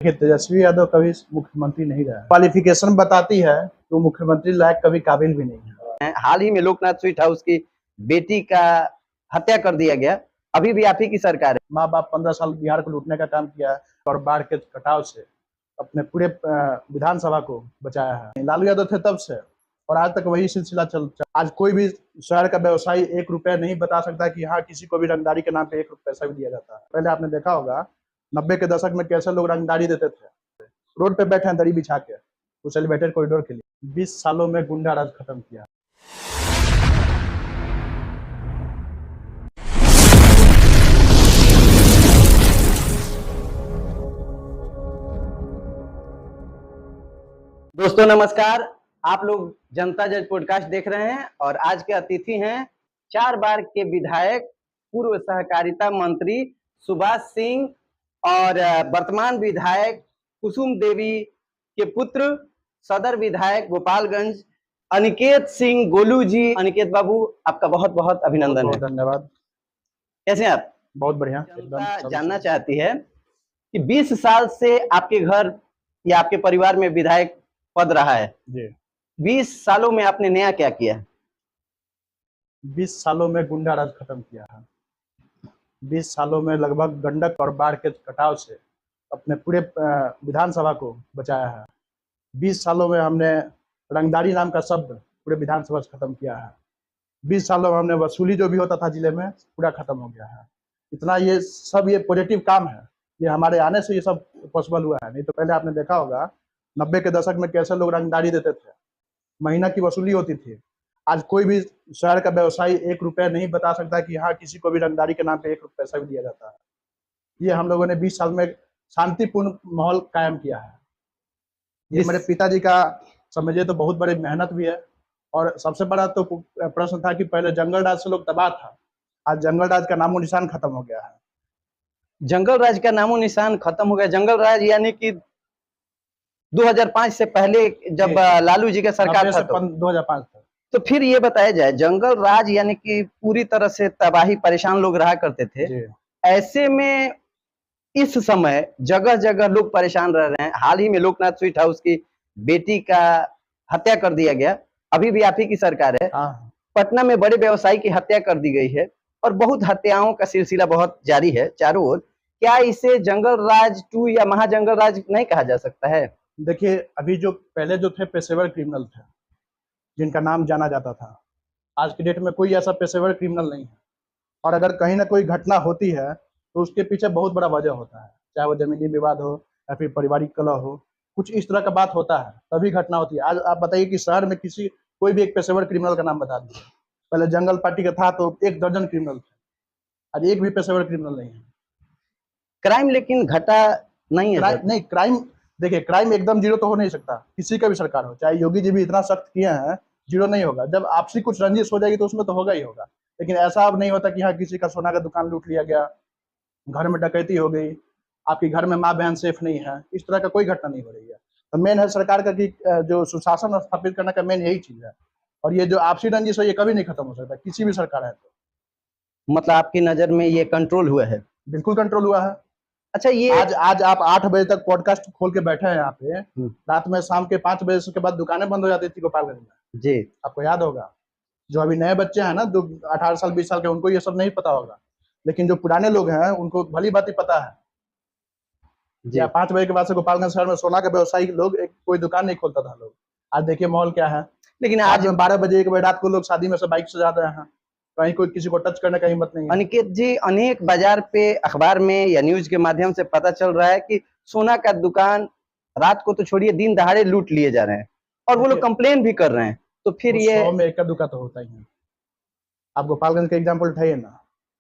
देखिए, तेजस्वी यादव कभी मुख्यमंत्री नहीं रहा। क्वालिफिकेशन बताती है तो मुख्यमंत्री लायक कभी काबिल भी नहीं है। हाल ही में लोकनाथ स्वीट हाउस की बेटी का हत्या कर दिया गया, अभी भी आप ही की सरकार है। माँ बाप 15 साल बिहार को लूटने का काम किया है और बाढ़ के कटाव से अपने पूरे विधानसभा को बचाया है। लालू यादव थे तब से और आज तक वही सिलसिला चल। आज कोई भी शहर का व्यवसायी 1 रुपया नहीं बता सकता कि हाँ किसी को भी रंगदारी के नाम पे 1 पैसा भी दिया जाता है। पहले आपने देखा होगा 90 के दशक में कैसे लोग रंगदारी देते थे। रोड पे बैठे हैं दरी बिछा के उस एलिवेटेड कॉरिडोर के लिए। 20 सालों में गुंडा राज खत्म किया। दोस्तों नमस्कार, आप लोग जनता जज पॉडकास्ट देख रहे हैं और आज के अतिथि हैं 4 बार के विधायक, पूर्व सहकारिता मंत्री सुभाष सिंह और वर्तमान विधायक कुसुम देवी के पुत्र, सदर विधायक गोपालगंज अनिकेत सिंह गोलू जी। अनिकेत बाबू, आपका बहुत बहुत अभिनंदन है। धन्यवाद। कैसे हैं आप? बहुत बढ़िया। जनता जानना चाहती है कि 20 साल से आपके घर या आपके परिवार में विधायक पद रहा है जी। 20 सालों में आपने नया क्या किया? 20 सालों में गुंडा राज खत्म किया है। 20 सालों में लगभग गंडक और बाढ़ के कटाव से अपने पूरे विधानसभा को बचाया है। 20 सालों में हमने रंगदारी नाम का शब्द पूरे विधानसभा से खत्म किया है। 20 सालों में हमने वसूली जो भी होता था जिले में पूरा खत्म हो गया है। इतना ये सब ये पॉजिटिव काम है, ये हमारे आने से ये सब पॉसिबल हुआ है। नहीं तो पहले आपने देखा होगा 90 के दशक में कैसे लोग रंगदारी देते थे, महीना की वसूली होती थी। आज कोई भी शहर का व्यवसायी 1 रुपया नहीं बता सकता कि हाँ किसी को भी रंगदारी के नाम पे 1 पैसा भी दिया जाता है। ये हम लोगों ने 20 साल में शांतिपूर्ण माहौल कायम किया है। ये मेरे पिताजी का समझिए तो बहुत बड़ी मेहनत भी है। और सबसे बड़ा तो प्रश्न था कि पहले जंगल राज से लोग तबाह था, आज जंगल राज का नामो निशान खत्म हो गया है। जंगल राज का नामो निशान खत्म हो गया। जंगल राज यानी कि 2005 से पहले जब लालू जी का सरकार था 2005 तक। तो फिर ये बताया जाए, जंगल राज यानी कि पूरी तरह से तबाही, परेशान लोग रहा करते थे। ऐसे में इस समय जगह जगह लोग परेशान रह रहे हैं। हाल ही में लोकनाथ स्वीट हाउस की बेटी का हत्या कर दिया गया, अभी भी आप ही की सरकार है। पटना में बड़े व्यवसायी की हत्या कर दी गई है और बहुत हत्याओं का सिलसिला बहुत जारी है चारों ओर। क्या इसे जंगल राज 2 या महाजंगल राज नहीं कहा जा सकता है? देखिए, अभी जो पहले जो थे पेशेवर क्रिमिनल थे जिनका नाम जाना जाता था, आज की डेट में कोई ऐसा पेशेवर क्रिमिनल नहीं है। और अगर कहीं ना कोई घटना होती है तो उसके पीछे बहुत बड़ा वजह होता है, चाहे वो जमीनी विवाद हो या फिर पारिवारिक कलह हो, कुछ इस तरह का बात होता है तभी घटना होती है। आज आप बताइए कि शहर में कोई भी एक पेशेवर क्रिमिनल का नाम बता दीजिए। पहले जंगल पार्टी का था तो 1 दर्जन क्रिमिनल थे, आज एक भी पेशेवर क्रिमिनल नहीं है। क्राइम लेकिन घटा नहीं है। नहीं, क्राइम देखिए, क्राइम एकदम जीरो तो हो नहीं सकता, किसी का भी सरकार हो। चाहे योगी जी भी इतना सख्त किए हैं, जीरो नहीं होगा। जब आपसी कुछ रंजिश हो जाएगी तो उसमें तो होगा ही होगा। लेकिन ऐसा अब नहीं होता कि हाँ किसी का सोना का दुकान लूट लिया गया, घर में डकैती हो गई, आपके घर में माँ बहन सेफ नहीं है, इस तरह का कोई घटना नहीं हो रही है। तो मेन है सरकार का कि जो सुशासन स्थापित करने का मेन यही चीज है। और ये जो आपसी रंजिश है ये कभी नहीं खत्म हो सकता, किसी भी सरकार है तो। मतलब आपकी नजर में ये कंट्रोल हुआ है? बिल्कुल कंट्रोल हुआ है। अच्छा, ये आज आप 8 बजे तक पॉडकास्ट खोल के बैठे हैं यहाँ पे, रात में शाम के 5 बजे के बाद दुकानें बंद हो जाती थी गोपालगंज में जी। आपको याद होगा। जो अभी नए बच्चे हैं ना, जो 18 साल 20 साल के, उनको ये सब नहीं पता होगा, लेकिन जो पुराने लोग हैं उनको भली बात ही पता है। या 5 बजे के बाद से गोपालगंज शहर में सोना का व्यवसायी लोग कोई दुकान नहीं खोलता था लोग। आज देखिए माहौल क्या है। लेकिन आज 12 बजे 1 बजे रात को लोग शादी में से बाइक से जा रहे हैं, कहीं कोई किसी को टच करने का हिम्मत नहीं है। अनिकेत जी, अनेक बाजार पे, अखबार में या न्यूज के माध्यम से पता चल रहा है कि सोना का दुकान रात को तो छोड़िए, दिन दहाड़े लूट लिए जा रहे हैं और वो लोग कंप्लेन भी कर रहे हैं। तो फिर ये 100 में 1 दुकान तो होता ही है। आप गोपालगंज का एग्जाम्पल उठाइए ना,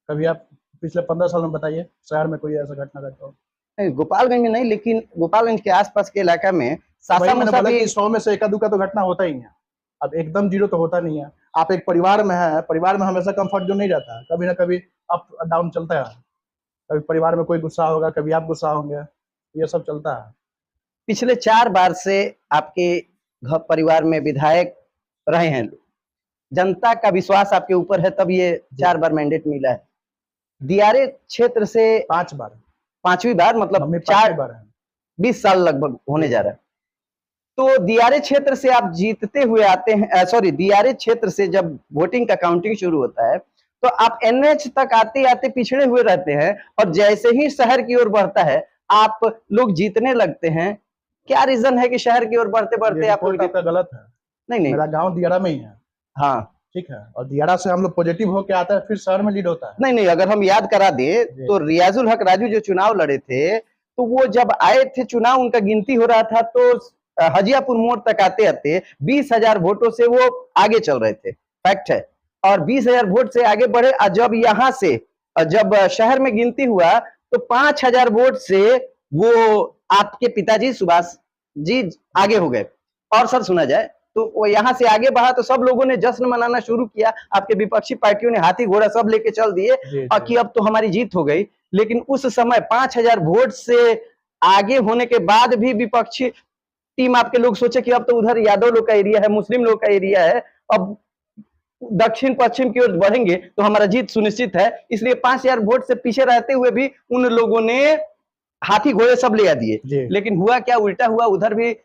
कभी आप पिछले 15 साल में बताइए शहर में कोई ऐसा घटना घटा हो। गोपालगंज में नहीं, लेकिन गोपालगंज के आसपास के इलाका में 100 में से 1 दुका तो घटना होता ही है। अब एकदम जीरो तो होता नहीं है। आप एक परिवार में है, परिवार में हमेशा कंफर्ट जोन नहीं रहता है, कभी ना कभी अप डाउन चलता है। कभी परिवार में कोई गुस्सा होगा, कभी आप गुस्सा होंगे, ये सब चलता है। पिछले 4 बार से आपके घर परिवार में विधायक रहे हैं, जनता का विश्वास आपके ऊपर है, तब ये 4 बार मैंडेट मिला है। दियारे क्षेत्र से 5 बार, 5वीं बार, मतलब 4 बार है। 20 साल लगभग होने जा रहा है। तो दियारे क्षेत्र से आप जीतते हुए आते हैं, सॉरी, दियारे क्षेत्र से जब वोटिंग का काउंटिंग शुरू होता है तो आप एनएच तक आते आते पिछड़े हुए रहते हैं, और जैसे ही शहर की ओर बढ़ता है आप लोग जीतने लगते हैं। क्या रीजन है कि शहर की ओर बढ़ते बढ़ते आप रिपोर्ट आपका गलत है। नहीं, मेरा गांव दियारा में ही है। हाँ ठीक है, और दियारा से हम लोग पॉजिटिव होके आता है, फिर शहर में लीड होता है। नहीं, अगर हम याद करा दे तो रियाजुल हक राजू जो चुनाव लड़े थे, तो वो जब आए थे चुनाव, उनका गिनती हो रहा था, तो हजियापुर मोड़ तक आते आते 20,000 वोटों से वो आगे चल रहे थे, फैक्ट है। और 20,000 वोट से आगे बढ़े, जब यहाँ से जब शहर में गिनती हुआ तो 5,000 वोट से वो आपके पिताजी सुभाष जी आगे हो गए। और सर सुना जाए तो वो यहाँ से आगे बढ़ा तो सब लोगों ने जश्न मनाना शुरू किया, आपके विपक्षी पार्टियों ने हाथी घोड़ा सब लेके चल दिए और कि अब तो हमारी जीत हो गई। लेकिन उस समय 5,000 वोट से आगे होने के बाद भी विपक्षी टीम आपके लोग सोचे कि अब तो उधर यादव लोग का एरिया है, मुस्लिम लोग का एरिया है, अब दक्षिण पश्चिम की ओर बढ़ेंगे तो हमारा जीत सुनिश्चित है। इसलिए 5,000 वोट से पीछे रहते हुए भी उन लोगों ने हाथी घोड़े सब ले दिए। लेकिन हुआ क्या, उल्टा हुआ, उधर भी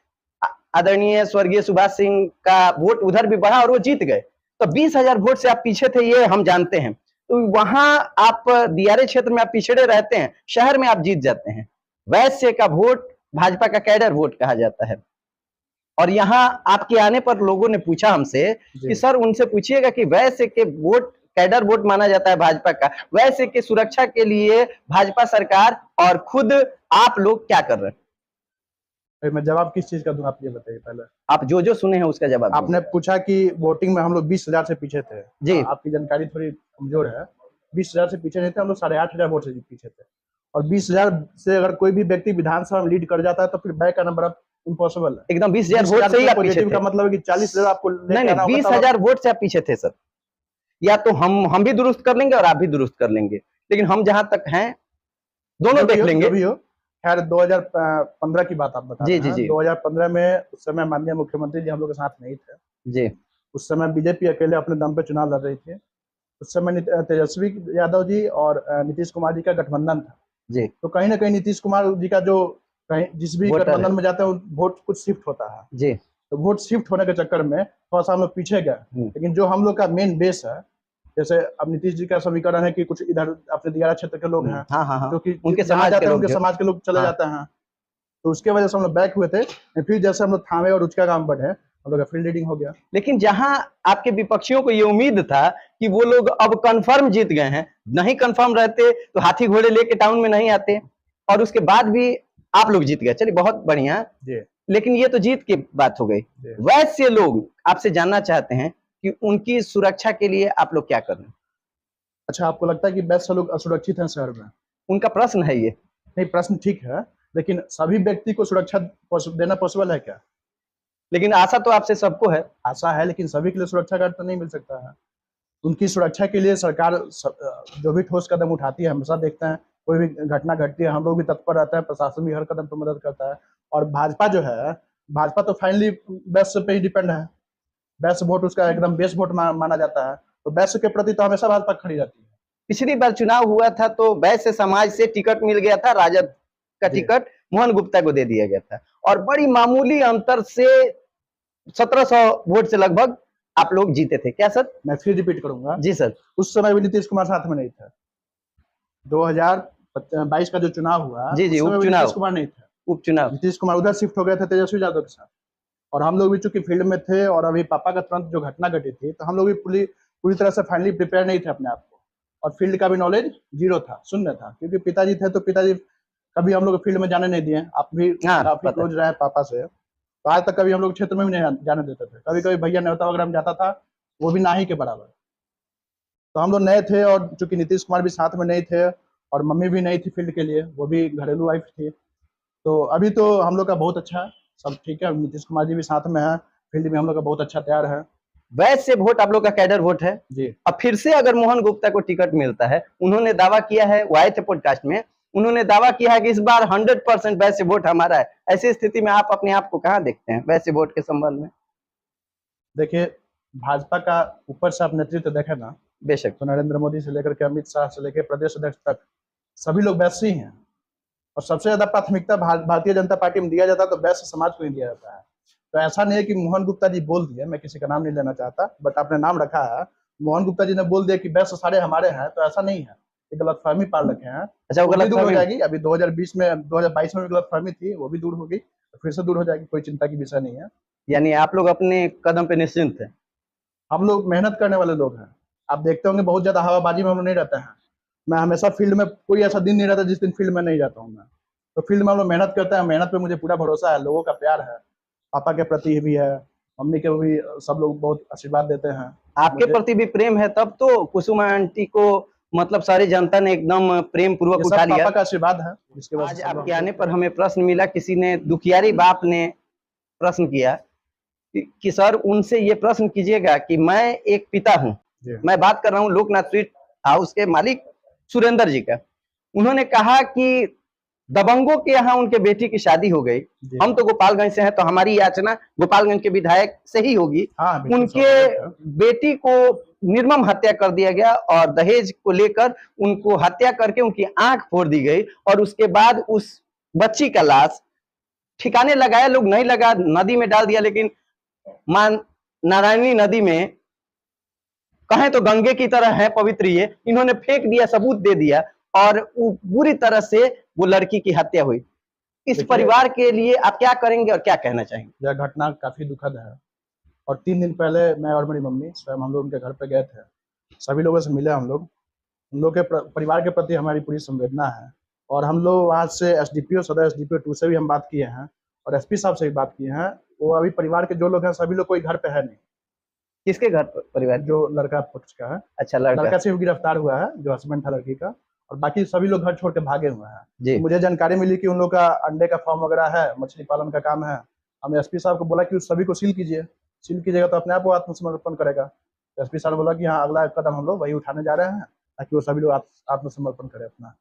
आदरणीय स्वर्गीय सुभाष सिंह का वोट उधर भी बढ़ा और वो जीत गए। तो 20,000 वोट से आप पीछे थे, ये हम जानते हैं। तो वहां आप दियारे क्षेत्र में आप पिछड़े रहते हैं, शहर में आप जीत जाते हैं। वैश्य का वोट भाजपा का कैडर वोट कहा जाता है। और यहाँ आपके आने पर लोगों ने पूछा हमसे कि सर उनसे पूछिएगा कि वैश्य के वोट कैडर वोट माना जाता है भाजपा का, वैश्य के सुरक्षा के लिए भाजपा सरकार और खुद आप लोग क्या कर रहे हैं? मैं जवाब किस चीज का दूं, आप ये बताइए पहले। आप जो सुने हैं उसका जवाब। आपने पूछा कि वोटिंग में हम लोग 20,000 से पीछे थे जी। आपकी जानकारी थोड़ी कमजोर है। 20,000 से पीछे नहीं थे हम लोग, 8,500 वोट से पीछे थे। और 20,000 से अगर कोई भी व्यक्ति विधानसभा में लीड कर जाता है तो फिर बैक का नंबर अब इम्पॉसिबल है। एकदम 20,000 वोट से ही आप पीछे थे। का मतलब है कि 40,000 आपको नहीं, 20,000 वोट से आप पीछे थे सर। या तो हम भी दुरुस्त कर लेंगे और आप भी दुरुस्त कर लेंगे, लेकिन हम जहां तक हैं दोनों देख लेंगे। खैर 2015 की बात आप बता रहे हैं। जी। 2015 में उस समय माननीय मुख्यमंत्री जी हम लोग के साथ नहीं थे जी। उस समय बीजेपी अकेले अपने दम पे चुनाव लड़ रही थी। उस समय तेजस्वी यादव जी और नीतीश कुमार जी का गठबंधन था जी। तो कहीं ना कहीं नीतीश कुमार जी का जो कहीं जिस भी गठबंधन में जाते हैं वोट कुछ शिफ्ट होता है जी। तो वोट शिफ्ट होने के चक्कर में थोड़ा सा हम लोग पीछे गए। लेकिन जो हम लोग का मेन बेस है, जैसे अब नीतीश जी का समीकरण है कि कुछ इधर अपने दियारा क्षेत्र के लोग हैं क्योंकि उनके समाज के लोग चले जाते हैं, तो उसके वजह से हम लोग बैक हुए थे। फिर जैसे हम लोग थामे और उचका काम बढ़े हम लोग का फील्ड लीडिंग हो गया। लेकिन जहां आपके विपक्षियों को ये उम्मीद था कि वो लोग अब कंफर्म जीत गए हैं, नहीं कंफर्म रहते तो हाथी घोड़े लेके टाउन में नहीं आते, और उसके बाद भी आप लोग जीत गए, चलिए बहुत बढ़िया। लेकिन ये तो जीत की बात हो गई। वैसे लोग आपसे जानना चाहते हैं कि उनकी सुरक्षा के लिए आप लोग क्या कर रहे हैं? अच्छा, आपको लगता है कि वैसे लोग असुरक्षित हैं शहर में? उनका प्रश्न है ये। नहीं, प्रश्न ठीक है, लेकिन सभी व्यक्ति को सुरक्षा देना पॉसिबल है क्या? लेकिन आशा तो आपसे सबको है। आशा है, लेकिन सभी के लिए सुरक्षा गार्ड तो नहीं मिल सकता है। उनकी सुरक्षा के लिए सरकार जो भी ठोस कदम उठाती है, हमेशा देखते हैं कोई भी घटना घटती है हम लोग भी तत्पर रहते हैं, प्रशासन भी हर कदम पर मदद करता है। और भाजपा जो है, भाजपा तो फाइनली वैश्य पे ही डिपेंड है। वैश्य वोट उसका एकदम बेस्ट वोट माना जाता है, तो वैश्य के प्रति तो हमेशा भाजपा खड़ी रहती है। पिछली बार चुनाव हुआ था तो वैश्य समाज से टिकट मिल गया था, राजद का टिकट मोहन गुप्ता को दे दिया गया था, और बड़ी मामूली अंतर से 1700 वोट से लगभग आप लोग जीते थे। क्या सर? मैं फिर रिपीट करूंगा जी सर। उस समय भी नीतीश कुमार साथ में नहीं था। 2022 का जो चुनाव हुआ जी, उपचुनाव, नीतीश कुमार नहीं था। उपचुनाव नीतीश कुमार उधर शिफ्ट हो गए थे तेजस्वी यादव के साथ, और हम लोग भी चूंकि फील्ड में थे और अभी पापा का तुरंत जो घटना घटी थी तो हम लोग भी पूरी तरह से फाइनली प्रिपेयर नहीं थे अपने आप को, और फील्ड का भी नॉलेज जीरो था, शून्य था, क्योंकि पिताजी थे तो पिताजी कभी हम लोग फील्ड में जाने नहीं दिए। आप भी काफी क्लोज रहे पापा से, तो आज तक कभी हम लोग क्षेत्र में भी नहीं जाने देते थे। कभी कभी भैया न्योता वगैरह में जाता था, वो भी ना ही के बराबर। तो हम लोग नए थे, और चूंकि नीतीश कुमार भी साथ में नहीं थे और मम्मी भी नहीं थी फील्ड के लिए, वो भी घरेलू वाइफ थी। तो अभी तो हम लोग का बहुत अच्छा है, सब ठीक है, नीतीश कुमार जी भी साथ में है, फील्ड में हम लोग का बहुत अच्छा तैयार है। वैसे वोट आप लोग का कैडर वोट है जी। अब फिर से अगर मोहन गुप्ता को टिकट मिलता है, उन्होंने दावा किया है, वो आए थे पॉडकास्ट में, उन्होंने दावा किया है कि इस बार 100% वैसे वोट हमारा है। ऐसी स्थिति में आप अपने आप को कहाँ देखते हैं वैसे वोट के संबंध में? देखिए, भाजपा का ऊपर से आप नेतृत्व देखे ना, बेशक, तो नरेंद्र मोदी से लेकर के अमित शाह से लेकर प्रदेश अध्यक्ष तक सभी लोग वैसे ही हैं। और सबसे ज्यादा प्राथमिकता भारतीय जनता पार्टी में दिया जाता है तो वैश्य समाज को ही दिया जाता है। तो ऐसा नहीं है कि मोहन गुप्ता जी बोल दिए, मैं किसी का नाम नहीं लेना चाहता, बट आपने नाम रखा है, मोहन गुप्ता जी ने बोल दिया कि वैश्य सारे हमारे हैं, तो ऐसा नहीं है, ये गलतफहमी पाल रखे हैं। अच्छा, वो वो भी दूर हो गलतफहमी जाएगी। अभी 2020 में 2022 में भी गलतफहमी थी, वो भी दूर होगी, फिर से दूर हो जाएगी, कोई चिंता की विषय नहीं है। यानी आप लोग अपने कदम पे निश्चिंत हैं। हम लोग मेहनत करने वाले लोग हैं। आप देखते होंगे बहुत ज्यादा हवाबाजी में हम लोग नहीं रहते हैं। मैं हमेशा फील्ड में, कोई ऐसा दिन नहीं रहता जिस दिन फील्ड में नहीं जाता हूँ मैं। तो फील्ड में हम लोग मेहनत करते हैं, मेहनत पे मुझे पूरा भरोसा है, लोगों का प्यार है, पापा के प्रति भी है, मम्मी के भी, सब लोग बहुत आशीर्वाद देते हैं आपके मुझे। प्रति भी प्रेम है, तब तो कुसुमा आंटी को मतलब सारी जनता ने एकदम प्रेम पूर्वक ये उठा सब लिया। पापा का आशीर्वाद है, जिसके वजह आज से सब आपके लोग। आने पर हमें प्रश्न मिला, किसी ने, दुखियारी बाप ने प्रश्न किया कि सर उनसे ये प्रश्न कीजिएगा कि मैं एक पिता हूँ, जी मैं बात कर रहा हूँ लोकनाथ स्वीट हाउस के मालिक सुरेंद्र जी का। उन्होंने कहा कि दबंगों के यहाँ उनके बेटी की शादी हो गई, जी। हम तो गोपालगंज से हैं, तो हमारी याचना गोपालगंज के विधायक से ही होगी। हाँ, बिल्कुल उनके स्वाभाविक है। बेटी को निर्मम हत्या कर दिया गया और दहेज को लेकर उनको हत्या करके उनकी आंख फोड़ दी गई, और उसके बाद उस बच्ची का लाश ठिकाने लगाया लोग नहीं लगा, नदी में डाल दिया, लेकिन मां नारायणी नदी में, कहें तो गंगे की तरह है पवित्र, ये इन्होंने फेंक दिया, सबूत दे दिया, और बुरी तरह से वो लड़की की हत्या हुई। इस देखिए, परिवार के लिए आप क्या करेंगे और क्या कहना चाहेंगे? यह घटना काफी दुखद है, और 3 दिन पहले मैं और मेरी मम्मी स्वयं हम लोग उनके घर पे गए थे, सभी लोगों से मिले हम लोग। हम लोग के परिवार के प्रति हमारी पूरी संवेदना है, और हम लोग वहाँ से एसडीपीओ, सदर एसडीपीओ 2 से भी हम बात किए हैं, और एसपी साहब से भी बात किए हैं। वो अभी परिवार के जो लोग हैं सभी लोग कोई घर पे है नहीं। किसके घर पर परिवार? जो लड़का पक्ष का है। अच्छा, लड़का सिर्फ गिरफ्तार हुआ है, जो हस्बैंड था लड़की का, और बाकी सभी लोग घर छोड़ के भागे हुए हैं। जी। तो मुझे जानकारी मिली कि उन लोग का अंडे का फार्म वगैरह है, मछली पालन का काम है। हमने एसपी साहब को बोला कि उस सभी को सील कीजिए, सील कीजिएगा तो अपने आप वो आत्मसमर्पण करेगा। तो एसपी साहब ने बोला कि हाँ, अगला कदम हम लोग वही उठाने जा रहे हैं, ताकि वो सभी लोग आत्मसमर्पण करें अपना।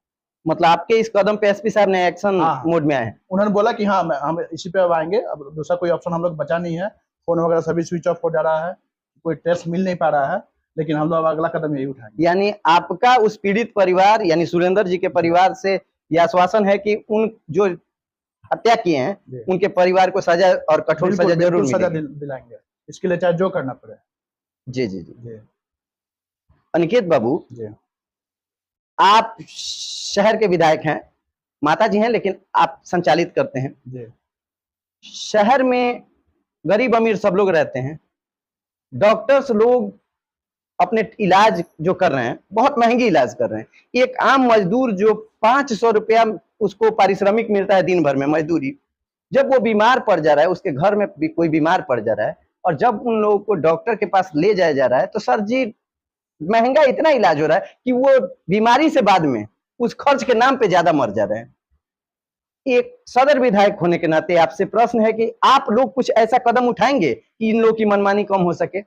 मतलब आपके इस कदम पे एसपी साहब ने एक्शन मोड में आए हैं? उन्होंने बोला कि हाँ, हम इसी पे अब आएंगे, अब दूसरा कोई ऑप्शन हम लोग बचा नहीं है। फोन वगैरह सभी स्विच ऑफ हो जा रहा है, कोई टेस्ट मिल नहीं पा रहा है, लेकिन हम लोग अगला कदम यही उठाएंगे। यानी आपका उस पीड़ित परिवार यानी सुरेंद्र जी के परिवार से यह आश्वासन है कि उन जो हत्या किए हैं उनके परिवार को सजा और कठोर सजा जरूर सजा मिलेगी। दिलाएंगे, इसके लिए चाहे जो करना पड़े। जी जी जी। जी अनिकेत बाबू जी। आप शहर के विधायक हैं, माता जी हैं, लेकिन आप संचालित करते हैं जी। शहर में। गरीब अमीर सब लोग रहते हैं, डॉक्टर्स लोग अपने इलाज जो कर रहे हैं बहुत महंगी इलाज कर रहे हैं। एक आम मजदूर जो 500 रुपया उसको पारिश्रमिक मिलता है दिन भर में मजदूरी, जब वो बीमार पड़ जा रहा है, उसके घर में भी कोई बीमार पड़ जा रहा है, और जब उन लोगों को डॉक्टर के पास ले जाया जा रहा है, तो सर जी महंगा इतना इलाज हो रहा है कि वो बीमारी से बाद में उस खर्च के नाम पे ज्यादा मर जा रहे हैं। एक सदर विधायक होने के नाते आपसे प्रश्न है कि आप लोग कुछ ऐसा कदम उठाएंगे कि इन लोगों की मनमानी कम हो सके?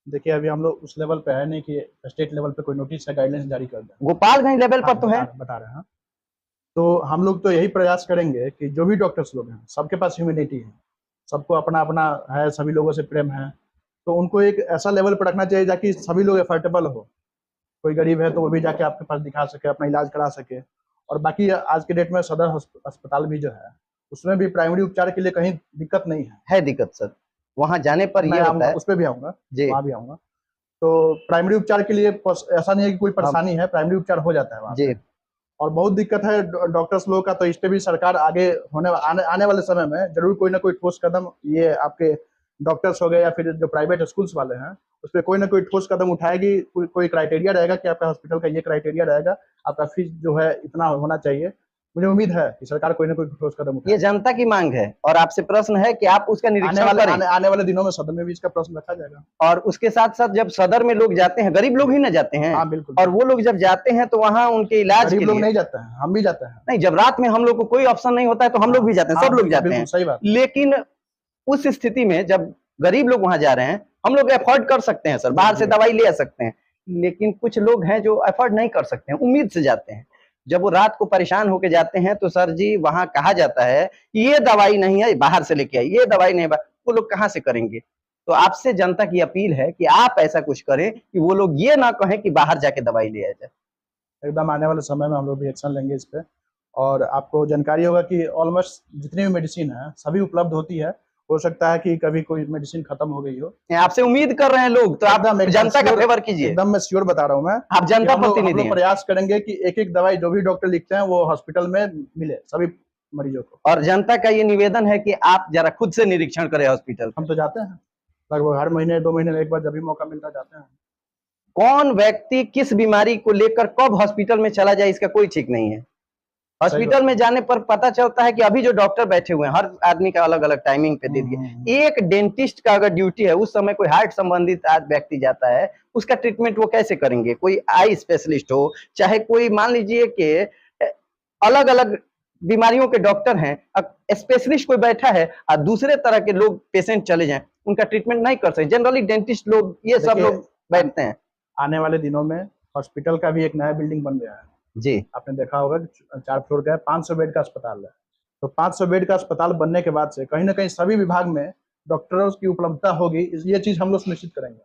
देखिए, अभी हम लोग उस लेवल पे है नहीं कि स्टेट लेवल पे कोई नोटिस या गाइडलाइंस जारी कर दें। गोपालगंज लेवल पर तो है। बता रहे हैं। तो हम लोग तो यही प्रयास करेंगे कि जो भी डॉक्टर्स लोग हैं, सबके पास ह्यूमैनिटी है, सबको अपना अपना है, सभी लोगों से प्रेम है, तो उनको एक ऐसा लेवल पर रखना चाहिए ताकि सभी लोग एफर्टेबल हो। कोई गरीब है तो वो भी जाके आपके पास दिखा सके, अपना इलाज करा सके। और बाकी आज के डेट में सदर अस्पताल भी जो है, उसमें भी प्राइमरी उपचार के लिए कहीं दिक्कत नहीं है दिक्कत सर, वहां जाने पर मैं ये होता है। उस पर भी आऊंगा, जी। वहाँ भी आऊंगा। तो प्राइमरी उपचार के लिए ऐसा नहीं है कि कोई परेशानी है, प्राइमरी उपचार हो जाता है वहाँ जी। और बहुत दिक्कत है डॉक्टर्स लोगों का, तो इस पे भी सरकार आगे आने वाले समय में जरूर कोई ना कोई ठोस कदम, ये आपके डॉक्टर्स हो गए या फिर जो प्राइवेट स्कूल्स वाले हैं, उस पर कोई ना कोई ठोस कदम उठाएगी। कोई क्राइटेरिया रहेगा कि आपका हॉस्पिटल का ये क्राइटेरिया रहेगा, आपका फीस जो है इतना होना चाहिए। मुझे उम्मीद है कि सरकार कोई ना कोई ठोस कदम उठाएगी। ये जनता की मांग है और आपसे प्रश्न है कि आप उसका निरीक्षण करें। आने वाले दिनों में सदन में भी इसका प्रश्न रखा जाएगा। और उसके साथ साथ जब सदर में लोग जाते हैं, गरीब लोग ही ना जाते हैं। हाँ, बिल्कुल। और वो लोग जब जाते हैं तो वहाँ उनके इलाज के लिए लोग नहीं जाते हैं, हम भी जाते हैं। नहीं, जब रात में हम लोग को कोई ऑप्शन नहीं होता है तो हम लोग भी जाते हैं, सब लोग जाते हैं। सही बात। लेकिन उस स्थिति में जब गरीब लोग वहां जा रहे हैं, हम लोग अफोर्ड कर सकते हैं सर, बाहर से दवाई ले आ सकते हैं, लेकिन कुछ लोग हैं जो अफोर्ड नहीं कर सकते हैं, उम्मीद से जाते हैं। जब वो रात को परेशान होकर जाते हैं तो सर जी वहां कहा जाता है ये दवाई नहीं है, बाहर से लेके आई, ये दवाई नहीं है, वो लोग कहाँ से करेंगे? तो आपसे जनता की अपील है कि आप ऐसा कुछ करें कि वो लोग ये ना कहें कि बाहर जाके दवाई ले आ जाए। एकदम आने वाले समय में हम लोग भी एक्शन लेंगे इस पे, और आपको जानकारी होगा कि ऑलमोस्ट जितनी भी मेडिसिन है सभी उपलब्ध होती है। हो सकता है कि कभी कोई मेडिसिन खत्म हो गई हो। आपसे उम्मीद कर रहे हैं लोग, तो आप एकदम जनता का फेवर कीजिए। एकदम मैं श्योर बता रहा हूँ मैं, आप जनता हम प्रतिनिधि लोग हैं। प्रयास करेंगे कि एक एक दवाई जो भी डॉक्टर लिखते हैं वो हॉस्पिटल में मिले सभी मरीजों को। और जनता का ये निवेदन है कि आप जरा खुद से निरीक्षण करें हॉस्पिटल। हम तो जाते हैं लगभग हर महीने 2 महीने में एक बार, जब भी मौका मिलता है जाते हैं। कौन व्यक्ति किस बीमारी को लेकर कब हॉस्पिटल में चला जाए इसका कोई ठीक नहीं है। हॉस्पिटल में जाने पर पता चलता है कि अभी जो डॉक्टर बैठे हुए हैं हर आदमी का अलग अलग टाइमिंग पे दे दिया। एक डेंटिस्ट का अगर ड्यूटी है, उस समय कोई हार्ट संबंधित आज व्यक्ति जाता है, उसका ट्रीटमेंट वो कैसे करेंगे। कोई आई स्पेशलिस्ट हो, चाहे कोई मान लीजिए कि अलग अलग बीमारियों के डॉक्टर हैं, स्पेशलिस्ट कोई बैठा है और दूसरे तरह के लोग पेशेंट चले जाएं, उनका ट्रीटमेट नहीं कर सकते। जनरली डेंटिस्ट लोग ये सब लोग बैठते हैं। आने वाले दिनों में हॉस्पिटल का भी एक नया बिल्डिंग बन गया है जी, आपने देखा होगा, 4 फ्लोर का है, 500 बेड का अस्पताल है। तो 500 बेड का अस्पताल बनने के बाद से कहीं ना कहीं सभी विभाग में डॉक्टरों की उपलब्धता होगी, ये चीज हम लोग सुनिश्चित करेंगे।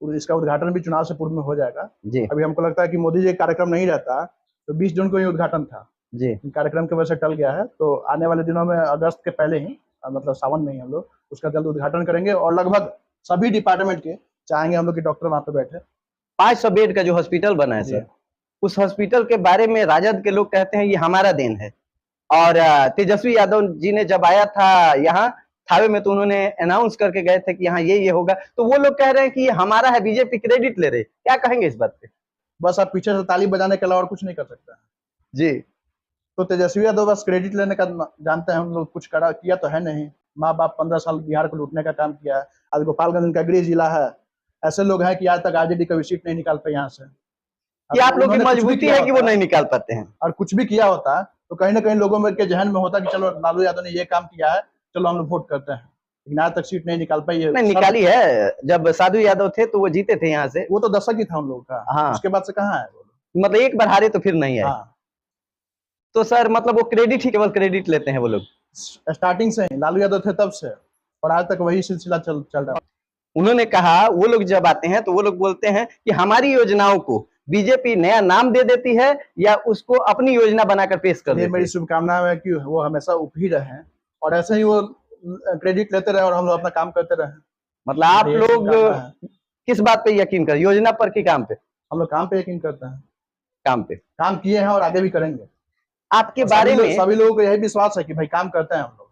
और इसका उद्घाटन भी चुनाव से पूर्व में हो जाएगा जी। अभी हमको लगता है कि मोदी जी का कार्यक्रम नहीं रहता तो 20 जून को ही उद्घाटन था जी, कार्यक्रम की वजह से टल गया है। तो आने वाले दिनों में अगस्त के पहले ही, मतलब सावन में ही हम लोग उसका जल्द उद्घाटन करेंगे और लगभग सभी डिपार्टमेंट के चाहेंगे हम लोग कि डॉक्टर वहाँ पे बैठे। 500 बेड का जो हॉस्पिटल बना है सर, उस हॉस्पिटल के बारे में राजद के लोग कहते हैं ये हमारा देन है। और तेजस्वी यादव जी ने जब आया था यहाँ थावे में, तो उन्होंने अनाउंस करके गए थे कि यहाँ ये होगा, तो वो लोग कह रहे हैं कि ये हमारा है, बीजेपी क्रेडिट ले रहे। क्या कहेंगे इस बात पे। बस आप पीछे से ताली बजाने के अलावा और कुछ नहीं कर सकते जी। तो तेजस्वी यादव बस क्रेडिट लेने का जानते हैं, हम लोग कुछ करा किया तो है नहीं। माँ बाप 15 साल बिहार को लूटने का काम किया है। आज गोपालगंज उनका गृह जिला है, ऐसे लोग हैं कि आज तक आरजेडी का सीट नहीं निकाल पाए यहाँ से। कि आप लोग की मजबूती है कि वो नहीं निकाल पाते हैं। और कुछ भी किया होता तो कहीं ना कहीं लोगों में के जहन में होता कि चलो लालू यादव ने ये काम किया है, चलो हम लोग वोट करते हैं। लेकिन आज तक सीट नहीं निकाल पाई। नहीं निकाली है, जब साधु यादव थे तो वो जीते थे यहाँ से। वो तो दशक ही था उन लोगों का। हाँ, उसके बाद से कहाँ है वो, मतलब एक बार हारे तो फिर नहीं है। हाँ। तो सर मतलब वो क्रेडिट ही केवल क्रेडिट लेते हैं वो लोग। स्टार्टिंग से ही लालू यादव थे तब से और आज तक वही सिलसिला चल रहा है। उन्होंने कहा, वो लोग जब आते हैं तो वो लोग बोलते हैं कि हमारी योजनाओं को बीजेपी नया नाम दे देती है या उसको अपनी योजना बनाकर पेश कर देती है। मेरी शुभकामना है कि वो हमेशा उप ही रहे और ऐसे ही वो क्रेडिट लेते रहे और हम लोग अपना काम करते रहे। मतलब आप लोग किस बात पे यकीन कर, योजना पर कि काम पे। हम लोग काम पे यकीन करते हैं, काम पे काम किए हैं और आगे भी करेंगे। आपके बारे में सभी लोगों को यही विश्वास है कि भाई काम करते हैं हम लोग।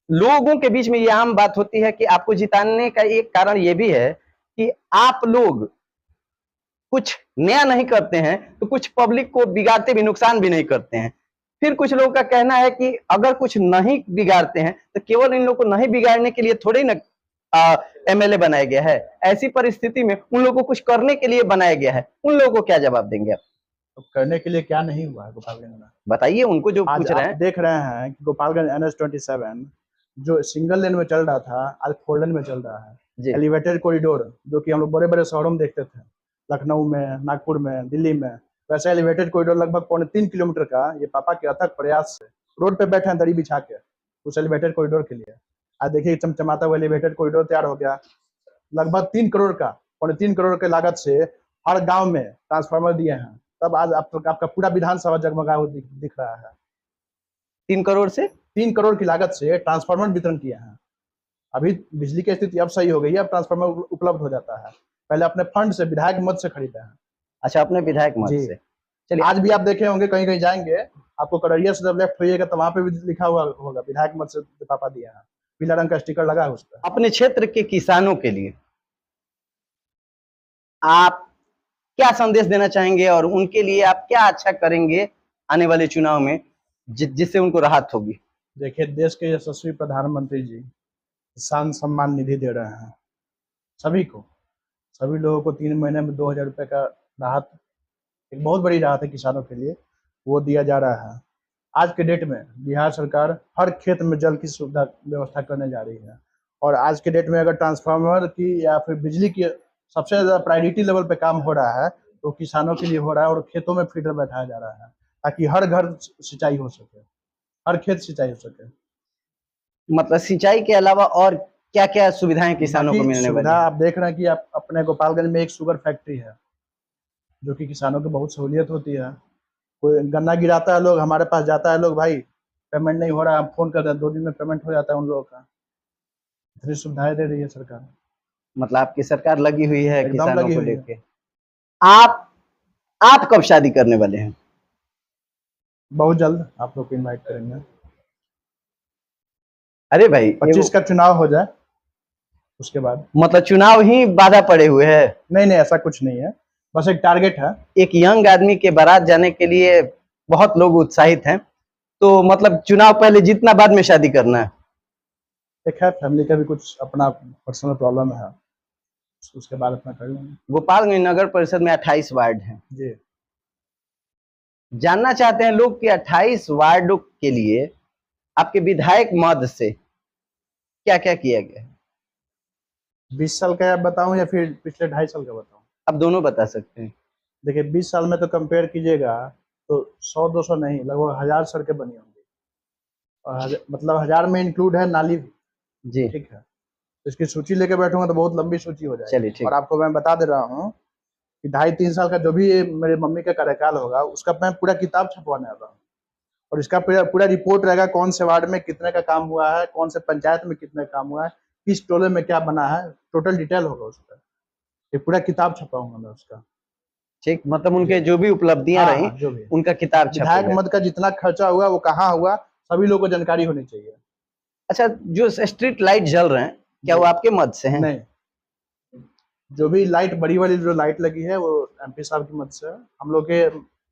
लोगों के बीच में ये आम बात होती है कि आपको जिताने का एक कारण ये भी है कि आप लोग कुछ नया नहीं करते हैं तो कुछ पब्लिक को बिगाड़ते भी, नुकसान भी नहीं करते हैं। फिर कुछ लोगों का कहना है कि अगर कुछ नहीं बिगाड़ते हैं तो केवल इन लोगों को नहीं बिगाड़ने के लिए थोड़ी ना एमएलए बनाया गया है। ऐसी परिस्थिति में उन लोगों को कुछ करने के लिए बनाया गया है, उन लोगों को क्या जवाब देंगे आप। तो करने के लिए क्या नहीं हुआ है गोपालगंज में, बताइए उनको जो पूछ रहे हैं। देख रहे हैं कि गोपालगंज NH-27 जो सिंगल लेन में चल रहा था आज 4 लेन में चल रहा है। एलिवेटेड कॉरिडोर जो कि हम लोग बड़े बड़े शहरों में देखते थे, लखनऊ में, नागपुर में, दिल्ली में, वैसे एलिवेटेड कॉरिडोर लगभग 3.25 किलोमीटर का ये पापा के अथक प्रयास से रोड पे बैठे हैं दरी बिछा के उस एलिवेटेड कॉरिडोर के लिए। आज देखिए चमचमाता हुआ एलिवेटेड कॉरिडोर तैयार हो गया। लगभग 3 करोड़ का, 3.25 करोड़ के लागत से हर गांव में ट्रांसफार्मर दिए हैं। तब आज आपका पूरा विधानसभा जगमगा हुआ दिख रहा है। 3 करोड़ की लागत से ट्रांसफार्मर वितरण किया है। अभी बिजली की स्थिति अब सही हो गई है, अब ट्रांसफार्मर उपलब्ध हो जाता है। पहले अपने फंड से, विधायक मद से खरीदा है। अच्छा, अपने विधायक मद से। चलिए, आज भी आप देखे होंगे कहीं कहीं जाएंगे आपको करड़िया से जब लेफ्ट होइएगा तो वहां पे भी लिखा हुआ होगा विधायक मद से पापा दिया है, पीला रंग का स्टिकर लगा है उस पर। अपने क्षेत्र के किसानों के लिए आप क्या संदेश देना चाहेंगे और उनके लिए आप क्या अच्छा करेंगे आने वाले चुनाव में जिससे उनको राहत होगी। देखिए, देश के यशस्वी प्रधानमंत्री जी किसान सम्मान निधि दे रहे हैं सभी को, सभी लोगों को 3 महीने में 2000 रुपये का राहत, एक बहुत बड़ी राहत है किसानों के लिए, वो दिया जा रहा है। आज के डेट में बिहार सरकार हर खेत में जल की सुविधा व्यवस्था करने जा रही है और आज के डेट में अगर ट्रांसफार्मर की या फिर बिजली की सबसे ज़्यादा प्रायोरिटी लेवल पे काम हो रहा है तो किसानों के लिए हो रहा है और खेतों में फीडर बैठाया जा रहा है ताकि हर घर सिंचाई हो सके, हर खेत सिंचाई हो सके। मतलब सिंचाई के अलावा और क्या क्या सुविधाएं किसानों को मिलने वाली है? आप देख रहे हैं कि आप अपने गोपालगंज में एक शुगर फैक्ट्री है जो कि किसानों को बहुत सहूलियत होती है। कोई गन्ना गिराता है लोग, हमारे पास जाता है लोग, भाई पेमेंट नहीं हो रहा, हम फोन करते हैं 2 दिन में पेमेंट हो जाता है उन लोगों का। इतनी सुविधाएं दे रही है सरकार, मतलब आपकी सरकार लगी हुई है एकदम किसानों लगी को हुई है। लेके। आप कब शादी करने वाले हैं? बहुत जल्द आप लोग को इनवाइट करेंगे। अरे भाई 25 का चुनाव हो जाए उसके बाद। मतलब चुनाव ही बाधा पड़े हुए है? नहीं ऐसा कुछ नहीं है, बस एक टारगेट है। एक यंग आदमी के बारात जाने के लिए बहुत लोग उत्साहित हैं, तो मतलब चुनाव पहले जीतना बाद में शादी करना है? एक है फैमिली का भी कुछ अपना पर्सनल प्रॉब्लम है, उसके बाद अपना कर लेंगे। गोपालगंज नगर परिषद में 28 वार्ड हैं जी। जानना चाहते हैं लोग कि 28 वार्डों के लिए आपके विधायक मद से क्या क्या किया गया है? 20 साल का बताऊं या फिर पिछले 2.5 साल का बताऊं? आप दोनों बता सकते हैं। देखिए 20 साल में तो कंपेयर कीजिएगा तो 100-200 नहीं, लगभग 1000 सड़कें बनी होंगी, और मतलब 1000 में इंक्लूड है नाली भी। जी ठीक है, तो इसकी सूची लेके बैठूंगा तो बहुत लंबी सूची हो चलिए जाएगी। ठीक। और आपको मैं बता दे रहा हूँ कि 2.5-3 साल का जो भी मेरे मम्मी का कार्यकाल होगा उसका मैं पूरा किताब छपवाने आता हूँ, और इसका पूरा रिपोर्ट रहेगा, कौन से वार्ड में कितने का काम हुआ है, कौन से पंचायत में कितने का काम हुआ है, किस टोले में क्या बना है, टोटल डिटेल होगा उसका, ये पूरा किताब छपाऊंगा मैं उसका। ठीक, मतलब उनके जो भी उपलब्धियां हाँ, रही जो भी उनका किताब विधायक छपेगा। मद का जितना खर्चा हुआ वो कहाँ हुआ, सभी लोगों को जानकारी होनी चाहिए। अच्छा, जो स्ट्रीट लाइट जल रहे हैं क्या वो आपके मद से हैं? नहीं, जो भी लाइट बड़ी वाली जो लाइट लगी है वो एमपी साहब की मद से है, हम लोग के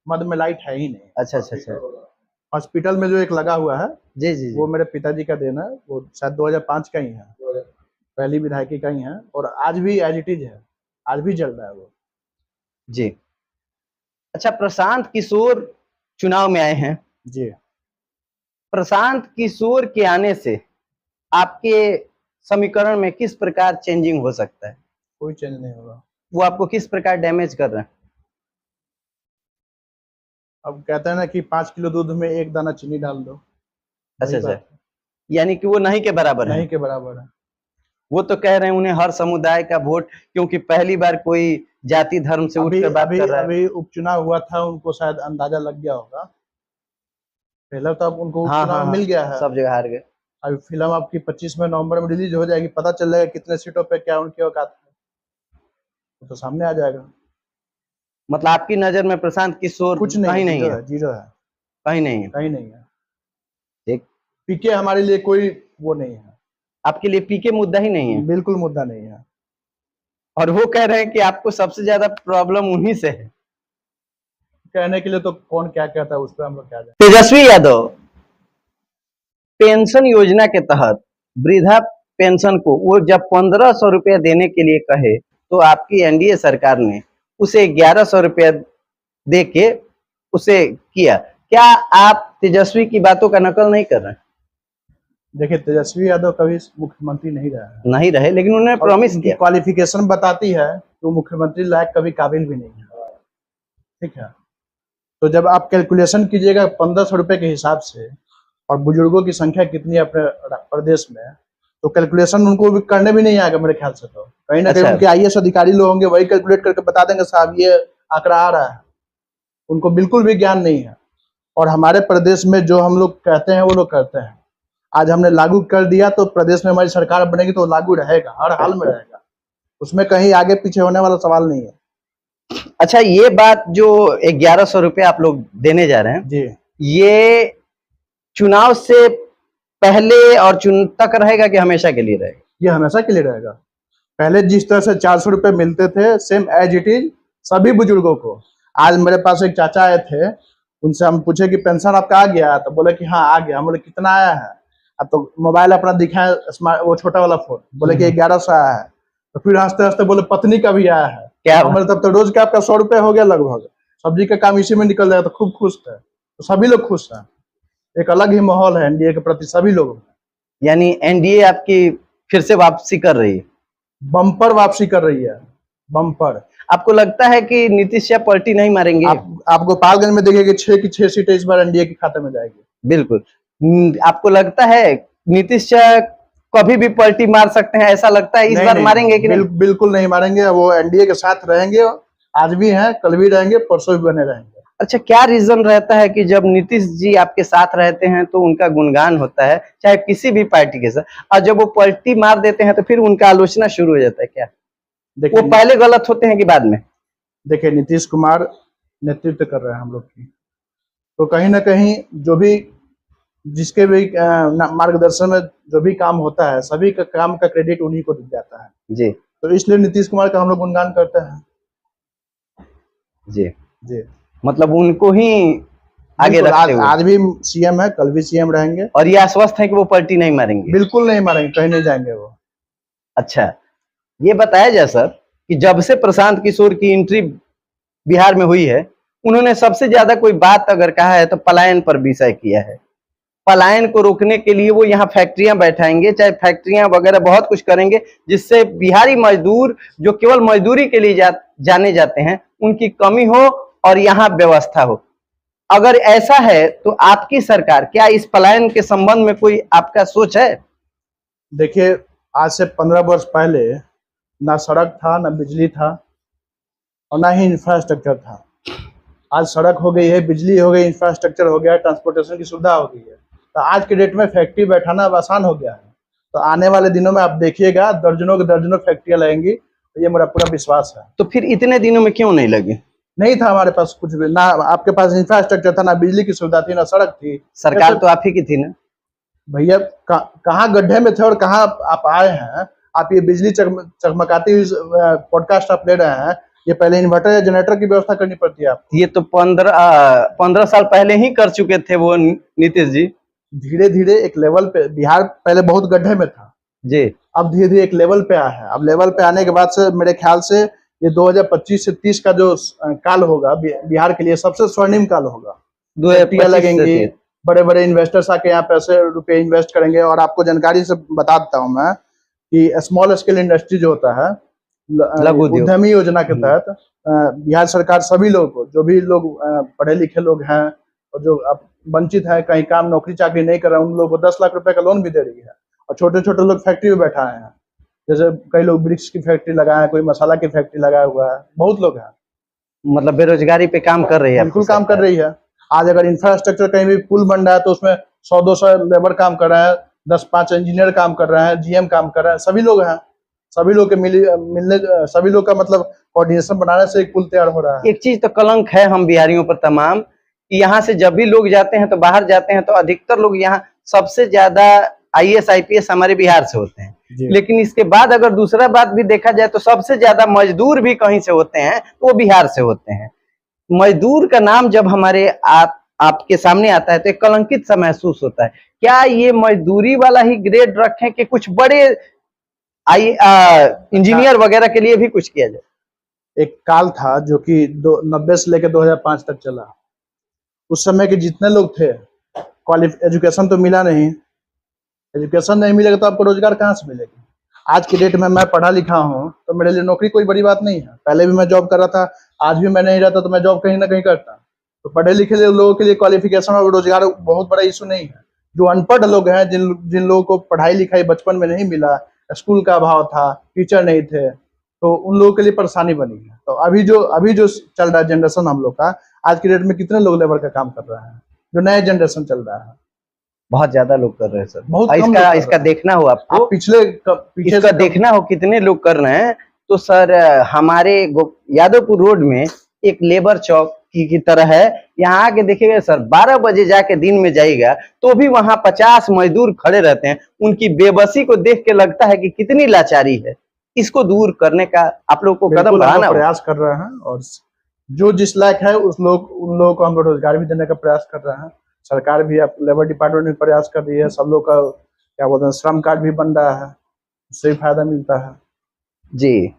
मद में लाइट है ही नहीं। अच्छा अच्छा अच्छा। हॉस्पिटल में जो एक लगा हुआ है जी जी जी। वो मेरे पिताजी का देना है, वो शायद 2005 का ही है, पहली विधायकी का ही है, और आज भी एज इट इज है, आज भी जल रहा है वो। जी। अच्छा, प्रशांत किशोर चुनाव में आए हैं। जी। प्रशांत किशोर के आने से आपके समीकरण में किस प्रकार चेंजिंग हो सकता है? कोई चेंज नहीं होगा। वो आपको किस प्रकार डैमेज कर रहे हैं? अब कहते हैं ना कि 5 किलो दूध में 1 दाना चीनी डाल दो, अच्छा वही अच्छा, बात है। यानी कि वो नहीं के बराबर है? नहीं के बराबर है। वो तो कह रहे हैं उन्हें हर समुदाय का वोट, क्योंकि पहली बार कोई जाति धर्म से अभी उठकर बात अभी कर रहा है। अभी उपचुनाव हुआ था, उनको शायद अंदाजा लग गया होगा, पहले तो अब उनको हाँ उपचुनाव हाँ मिल हाँ, गया है। सब जगह हार गए। अभी फिल्म आपकी 25 में नवंबर में रिलीज हो जाएगी, पता चल जाएगा कितने सीटों पे क्या उनकी औकात है, तो सामने आ जाएगा। मतलब आपकी नजर में प्रशांत किशोर कुछ नहीं, कहीं नहीं जीरो है? है, जीरो है, कहीं नहीं है? कहीं नहीं है। ठीक, पीके हमारे लिए कोई वो नहीं है, आपके लिए पीके मुद्दा ही नहीं है? बिल्कुल मुद्दा नहीं है। और वो कह रहे हैं कि आपको सबसे ज्यादा प्रॉब्लम उन्हीं से है। कहने के लिए तो कौन क्या कहता है, उस पर हम लोग क्या जाए। तेजस्वी यादव पेंशन योजना के तहत वृद्धा पेंशन को वो जब 1500 रुपया देने के लिए कहे तो आपकी एनडीए सरकार ने उसे 1100 रुपया दे के उसे किया। क्या आप तेजस्वी की बातों का नकल नहीं कर रहे हैं? देखिए तेजस्वी यादव कभी मुख्यमंत्री नहीं रहा है, नहीं रहे, लेकिन उन्होंने प्रॉमिस किया। क्वालिफिकेशन बताती है तो मुख्यमंत्री लायक कभी काबिल भी नहीं है। ठीक है, तो जब आप कैलकुलेशन कीजिएगा 1500 रुपए के हिसाब से, और बुजुर्गों की संख्या कितनी है अपने प्रदेश में, तो कैलकुलेशन उनको भी करने भी नहीं आएगा मेरे ख्याल से। तो कहीं ना कहीं अच्छा। उनके आईएएस अधिकारी लोग होंगे, वही कैलकुलेट करके बता देंगे साहब ये आंकड़ा आ रहा है, उनको बिल्कुल भी ज्ञान नहीं है। और हमारे प्रदेश में जो हम लोग कहते हैं वो लोग करते हैं। आज हमने लागू कर दिया तो प्रदेश में हमारी सरकार बनेगी तो लागू रहेगा, हर हाल में रहेगा, उसमें कहीं आगे पीछे होने वाला सवाल नहीं है। अच्छा, ये बात जो 1100 रुपया आप लोग देने जा रहे हैं जी, ये चुनाव से पहले और चुन तक रहेगा कि हमेशा के लिए रहेगा? ये हमेशा के लिए रहेगा। पहले जिस तरह से 400 रुपए मिलते थे सेम एज इट इज सभी बुजुर्गों को। आज मेरे पास एक चाचा आए थे, उनसे हम पूछे कि पेंशन आपका आ गया, तो बोले कि हाँ आ गया। हम बोले कितना आया है, अब तो मोबाइल अपना दिखाए स्मार्ट वो छोटा वाला फोन, बोले कि 1100 आया है। तो फिर हंसते हंसते बोले पत्नी का भी आया है। क्या हमारे तब तो रोज का आपका 100 रुपए हो गया लगभग, सब्जी का काम इसी में निकल जाएगा, तो खूब खुश थे। तो सभी लोग खुश हैं, एक अलग ही माहौल है एनडीए के प्रति सभी लोग। यानी एनडीए आपकी फिर से वापसी कर रही है? बम्पर वापसी कर रही है, बम्पर। आपको लगता है कि नीतीश या पलटी नहीं मारेंगे? आप गोपालगंज में देखिए कि 6 की 6 सीटें इस बार एनडीए के खाते में जाएगी। बिल्कुल। आपको लगता है नीतीश कभी भी पलटी मार सकते हैं, ऐसा लगता है इस बार मारेंगे कि नहीं? बिल्कुल नहीं मारेंगे, वो एनडीए के साथ रहेंगे, आज भी हैं, कल भी रहेंगे, परसों भी बने रहेंगे। अच्छा, क्या रीजन रहता है कि जब नीतीश जी आपके साथ रहते हैं तो उनका गुणगान होता है, चाहे किसी भी पार्टी के साथ, और जब वो पलटी मार देते हैं तो फिर उनका आलोचना शुरू हो जाता है? क्या वो देखिए पहले गलत होते हैं कि बाद में? देखिए नीतीश कुमार नेतृत्व कर रहे हैं हम लोग की, तो कहीं ना कहीं जो भी जिसके भी मार्गदर्शन में जो भी काम होता है, सभी का काम का क्रेडिट उन्हीं को दिया जाता है। जी तो इसलिए नीतीश कुमार का हम लोग गुणगान करते हैं। जी जी, मतलब उनको ही आगे बिल्कुल। रखते हुए, आज भी सीएम है, कल भी सीएम रहेंगे। और ये आश्वस्त है कि वो पलटी नहीं मारेंगे? बिल्कुल नहीं मारेंगे, कहीं नहीं जाएंगे वो। अच्छा, ये बताया जाए सर कि जब से प्रशांत किशोर की एंट्री बिहार में हुई है, उन्होंने सबसे ज्यादा कोई बात अगर कहा है तो पलायन पर विषय किया है। पलायन को रोकने के लिए वो यहाँ फैक्ट्रियां बैठाएंगे, चाहे फैक्ट्रियां वगैरह बहुत कुछ करेंगे, जिससे बिहारी मजदूर जो केवल मजदूरी के लिए जाने जाते हैं, उनकी कमी हो और यहाँ व्यवस्था हो। अगर ऐसा है तो आपकी सरकार क्या इस पलायन के संबंध में कोई आपका सोच है? देखिए, आज से 15 वर्ष पहले ना सड़क था, ना बिजली था, और ना ही इंफ्रास्ट्रक्चर था। आज सड़क हो गई है, बिजली हो गई, इंफ्रास्ट्रक्चर हो गया, ट्रांसपोर्टेशन की सुविधा हो गई है। तो आज के डेट में फैक्ट्री बैठाना अब आसान हो गया है। तो आने वाले दिनों में आप देखिएगा दर्जनों के दर्जनों फैक्ट्रियां लगेंगी, तो ये मेरा पूरा विश्वास है। तो फिर इतने दिनों में क्यों नहीं लगे? नहीं था हमारे पास कुछ भी, ना आपके पास इंफ्रास्ट्रक्चर था, ना बिजली की सुविधा थी, ना सड़क थी। सरकार तो आप ही की थी ना? भैया कहाँ गड्ढे में थे और कहाँ आप आए हैं? आप ये बिजली चकमकाती हुई पॉडकास्ट आप ले रहे हैं, ये पहले इन्वर्टर या जनरेटर की व्यवस्था करनी पड़ती है आपको। ये तो 15 साल पहले ही कर चुके थे वो नीतीश जी। धीरे धीरे एक लेवल पे बिहार पहले बहुत गड्ढे में था जी, अब धीरे धीरे एक लेवल पे आया है। अब लेवल पे आने के बाद से मेरे ख्याल से ये 2025 से 30 का जो काल होगा बिहार के लिए सबसे स्वर्णिम काल होगा। 2025 लगेंगी, बड़े बड़े इन्वेस्टर्स आके यहाँ पैसे रुपए इन्वेस्ट करेंगे। और आपको जानकारी से बता देता हूँ मैं कि स्मॉल स्केल इंडस्ट्री जो होता है, लघु उद्योग उद्यमी योजना के तहत बिहार सरकार सभी लोगों को, जो भी लोग पढ़े लिखे लोग हैं और जो अब वंचित है, कहीं काम नौकरी चाकरी नहीं कर रहे हैं, उन लोगों को 10 लाख रुपए का लोन भी दे रही है। और छोटे छोटे लोग फैक्ट्री में बैठा हैं, जैसे कई लोग ब्रिक्स की फैक्ट्री लगाए हैं, कोई मसाला की फैक्ट्री लगाया हुआ है, बहुत लोग हैं। मतलब बेरोजगारी पे काम कर रही है? बिल्कुल काम कर रही है। आज अगर इंफ्रास्ट्रक्चर कहीं भी पुल बन रहा है तो उसमें 100-200 लेबर काम कर रहे हैं, 10-5 इंजीनियर काम कर रहे हैं, जीएम काम कर रहे हैं, सभी लोग हैं। सभी लोग के मिलने सभी लोग का मतलब कोऑर्डिनेशन बनाने से एक पुल तैयार हो रहा है। एक चीज तो कलंक है हम बिहारियों पर तमाम, कि यहाँ से जब भी लोग जाते हैं तो बाहर जाते हैं तो अधिकतर लोग यहाँ, सबसे ज्यादा आईएएस आईपीएस हमारे बिहार से होते हैं, लेकिन इसके बाद अगर दूसरा बात भी देखा जाए तो सबसे ज्यादा मजदूर भी कहीं से होते हैं तो वो बिहार से होते हैं। मजदूर का नाम जब हमारे आपके सामने आता है तो एक कलंकित सा महसूस होता है। क्या ये मजदूरी वाला ही ग्रेड रखें कि कुछ बड़े इंजीनियर वगैरह के लिए भी कुछ किया जाए? एक काल था जो कि 90 से लेकर 2005 तक चला। उस समय के जितने लोग थे, एजुकेशन तो मिला नहीं। एजुकेशन नहीं मिलेगा तो आपको रोजगार कहाँ से मिलेगा? आज की डेट में मैं पढ़ा लिखा हूँ तो मेरे लिए नौकरी कोई बड़ी बात नहीं है। पहले भी मैं जॉब कर रहा था, आज भी मैं नहीं रहता तो मैं जॉब कहीं ना कहीं करता। तो पढ़े लिखे लोगों के लिए क्वालिफिकेशन और रोजगार बहुत बड़ा इशू नहीं है। जो अनपढ़ लोग हैं, जिन लोगों को पढ़ाई लिखाई बचपन में नहीं मिला, स्कूल का अभाव था, टीचर नहीं थे, तो उन लोगों के लिए परेशानी बनी है। तो अभी जो चल रहा है जनरेशन हम लोग का, आज की डेट में कितने लोग लेबर का काम कर रहे हैं? जो नया जनरेशन चल रहा है, बहुत ज्यादा लोग कर रहे हैं सर। बहुत कम इसका देखना हो आपको, आप पीछे इसका देखना हो कितने लोग कर रहे हैं। तो सर हमारे यादवपुर रोड में एक लेबर चौक की तरह है, यहाँ आके देखिएगा सर, 12 बजे जाके दिन में जाइएगा तो भी वहां 50 मजदूर खड़े रहते हैं। उनकी बेबसी को देख के लगता है कि कितनी लाचारी है। इसको दूर करने का आप लोग को कदम बढ़ाना प्रयास कर रहे हैं, और जो जिस लायक है उन लोगों को हम रोजगार भी देने का प्रयास कर रहे हैं। सरकार भी, अब लेबर डिपार्टमेंट भी प्रयास कर रही है। सब लोग का क्या बोलते हैं, श्रम कार्ड भी बन रहा है, उससे भी फायदा मिलता है। जी।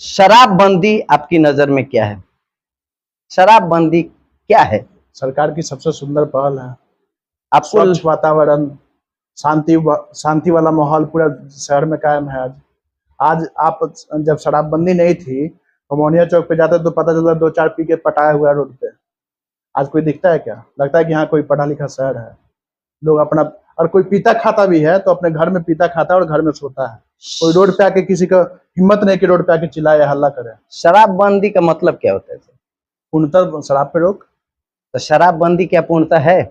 शराबबंदी आपकी नजर में क्या है? शराबबंदी क्या है? सरकार की सबसे सुंदर पहल है। आपको स्वच्छ वातावरण, शांति वाला माहौल पूरा शहर में कायम है। आज आप जब शराबबंदी नहीं थी तो मोहनिया चौक पे जाते तो पता चलता 2-4 पी के पटाया हुआ है रोड पे। आज कोई दिखता है क्या? लगता है कि यहाँ कोई पढ़ा लिखा शहर है। लोग अपना, और कोई पीता खाता भी है तो अपने घर में पीता खाता है और घर में सोता है। कोई रोड पे आके, किसी का हिम्मत नहीं कि रोड पे आके चिल्लाए हल्ला करे। शराबबंदी का मतलब क्या होता है? पूर्णतः शराब पे रोक। तो शराबबंदी क्या पूर्णतः है?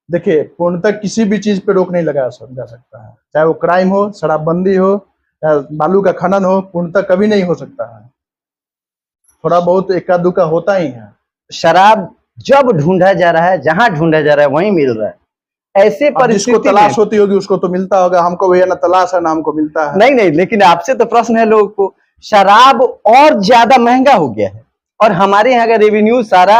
देखिए, पूर्णतः किसी भी चीज पे रोक नहीं लगा जा सकता है, चाहे वो क्राइम हो, शराबबंदी हो या बालू का खनन हो, पूर्णतः कभी नहीं हो सकता है। थोड़ा बहुत इक्का दुक्का होता ही है। शराब जब ढूंढा जा रहा है, जहां ढूंढा जा रहा है वहीं मिल रहा है। ऐसे अब जिसको परिस्थिति तलाश में होती होगी उसको तो मिलता होगा, हमको भैया ना तलाश है ना हमको मिलता है। नहीं नहीं, लेकिन आपसे तो प्रश्न है लोगों को, शराब और ज्यादा महंगा हो गया है और हमारे यहाँ का रेवेन्यू सारा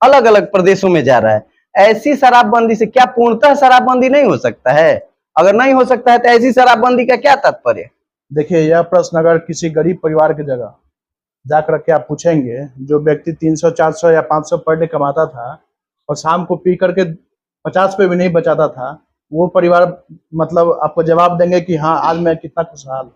अलग अलग प्रदेशों में जा रहा है। ऐसी शराबबंदी से क्या पूर्णतः शराबबंदी नहीं हो सकता है? अगर नहीं हो सकता है तो ऐसी शराबबंदी का क्या तात्पर्य? देखिए, यह प्रश्न अगर किसी गरीब परिवार की जगह जाकर के आप पूछेंगे, जो व्यक्ति 300, 400 या 500 पर डे कमाता था और शाम को पी करके 50 पे भी नहीं बचाता था, वो परिवार मतलब आपको जवाब देंगे कि हाँ आज मैं कितना खुशहाल हूँ।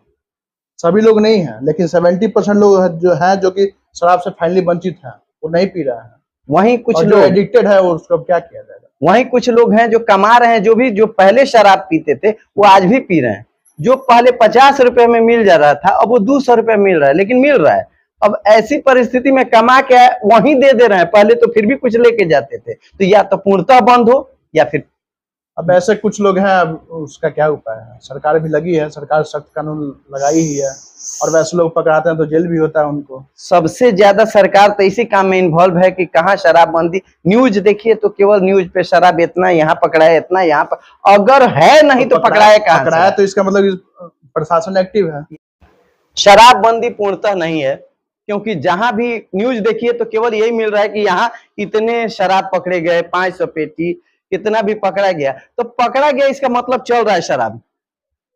सभी लोग नहीं है, लेकिन 70% लोग जो कि शराब से फाइनली वंचित है, वो नहीं पी रहा है। वहीं कुछ और जो लोग एडिक्टेड है वो उसको क्या किया जाएगा। वहीं कुछ लोग हैं जो कमा रहे हैं, जो पहले शराब पीते थे वो आज भी पी रहे हैं। जो पहले 50 रुपए में मिल जा रहा था अब वो 200 रुपए मिल रहा है, लेकिन मिल रहा है। अब ऐसी परिस्थिति में कमा के वहीं दे रहे हैं, पहले तो फिर भी कुछ लेके जाते थे। तो या तो पूर्णतः बंद हो या फिर अब ऐसे कुछ लोग हैं, अब उसका क्या उपाय है। सरकार भी लगी है, सरकार सख्त कानून लगाई ही है, और वैसे लोग पकड़ाते हैं तो जेल भी होता है उनको। सबसे ज्यादा सरकार तो इसी काम में इन्वॉल्व है कि कहाँ शराबबंदी। न्यूज देखिए तो केवल न्यूज पे शराब इतना यहाँ पकड़ाया, इतना यहाँ पर, अगर है नहीं तो पकड़ाया कहाँ पकड़ाया से? तो इसका मतलब प्रशासन एक्टिव है। शराबबंदी पूर्णतः नहीं है, क्योंकि जहां भी न्यूज देखिए तो केवल यही मिल रहा है कि यहाँ इतने शराब पकड़े गए, 500 पेटी, कितना भी पकड़ा गया। तो पकड़ा गया इसका मतलब चल रहा है शराब,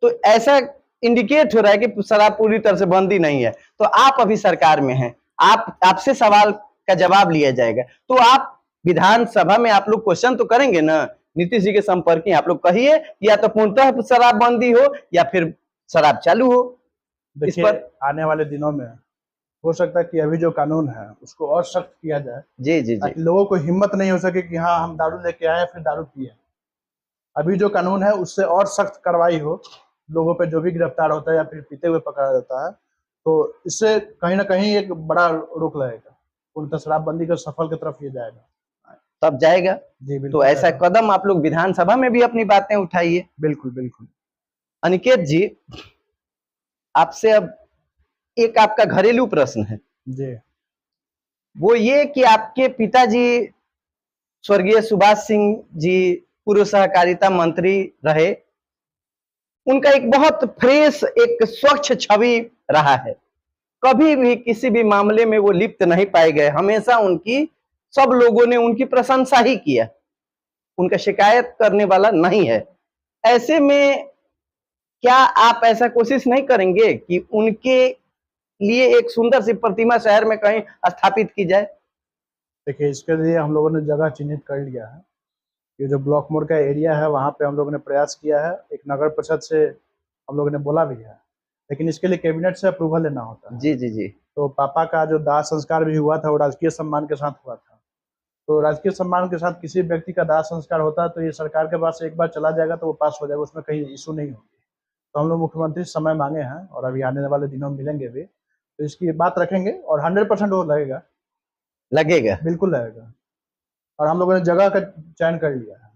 तो ऐसा इंडिकेट हो रहा है कि शराब पूरी तरह से बंदी नहीं है। तो आप अभी सरकार में हैं, आपसे सवाल का जवाब लिया जाएगा, तो आप विधानसभा में आप लोग क्वेश्चन तो करेंगे ना नीतीश जी के संपर्क में। आप लोग कहिए या तो पूर्णतः शराब बंदी हो या फिर शराब चालू हो। इस देखिए, पर आने वाले दिनों में हो सकता है कि अभी जो कानून है उसको और सख्त किया जाए, जी जी जी, ताकि लोगों को हिम्मत नहीं हो सके कि हाँ हम दारू लेके आए फिर दारू पिए। अभी जो कानून है उससे और सख्त कार्रवाई हो, लोगों पे जो भी गिरफ्तार होता है या फिर पीते हुए पकड़ा जाता है, तो इससे कहीं ना कहीं एक बड़ा रोक लगेगा, पूर्णतः शराबबंदी को सफल की तरफ ये जाएगा। तब जाएगा। जी बिल्कुल तो ऐसा जाएगा। कदम आप लोग विधानसभा में भी अपनी बातें उठाइए। बिल्कुल बिल्कुल। अनिकेत जी, आपसे अब एक आपका घरेलू प्रश्न है, जी वो ये कि आपके पिताजी स्वर्गीय सुभाष सिंह जी पूर्व सहकारिता मंत्री रहे, उनका एक बहुत फ्रेश, एक स्वच्छ छवि रहा है। कभी भी किसी भी मामले में वो लिप्त नहीं पाए गए, हमेशा उनकी, सब लोगों ने उनकी प्रशंसा ही किया, उनका शिकायत करने वाला नहीं है। ऐसे में क्या आप ऐसा कोशिश नहीं करेंगे कि उनके लिए एक सुंदर सी प्रतिमा शहर में कहीं स्थापित की जाए? देखिए, इसके लिए हम लोगों ने जगह चिन्हित कर लिया है। ये जो ब्लॉक मोड़ का एरिया है वहाँ पे हम लोगों ने प्रयास किया है, एक नगर परिषद से हम लोगों ने बोला भी है, लेकिन इसके लिए कैबिनेट से अप्रूवल लेना होता है। जी जी जी। तो पापा का जो दाह संस्कार भी हुआ था वो राजकीय सम्मान के साथ हुआ था। तो राजकीय सम्मान के साथ किसी व्यक्ति का दाह संस्कार होता है तो ये सरकार के पास एक बार चला जाएगा तो वो पास हो जाएगा, उसमें कहीं इशू नहीं होगी। तो हम लोग मुख्यमंत्री से समय मांगे हैं और अभी आने वाले दिनों में मिलेंगे भी, तो इसकी बात रखेंगे और 100% वो लगेगा। लगेगा? बिल्कुल लगेगा। और हम लोगों ने जगह का चयन कर लिया है।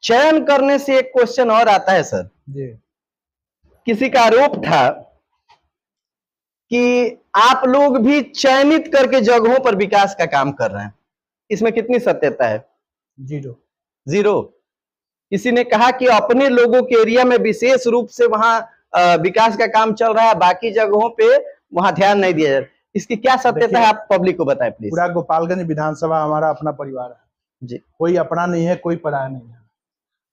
चयन करने से एक क्वेश्चन और आता है सर। जी किसी का आरोप था कि आप लोग भी चयनित करके जगहों पर विकास का काम कर रहे हैं, इसमें कितनी सत्यता है? जीरो। जीरो। किसी ने कहा कि अपने लोगों के एरिया में विशेष रूप से वहां विकास का काम चल रहा है, बाकी जगहों पे वहां ध्यान नहीं दिया जाता। इसकी क्या सत्यता है, आप पब्लिक को बताएं प्लीज। पूरा गोपालगंज विधानसभा हमारा अपना परिवार है जी। कोई अपना नहीं है, कोई पराया नहीं है।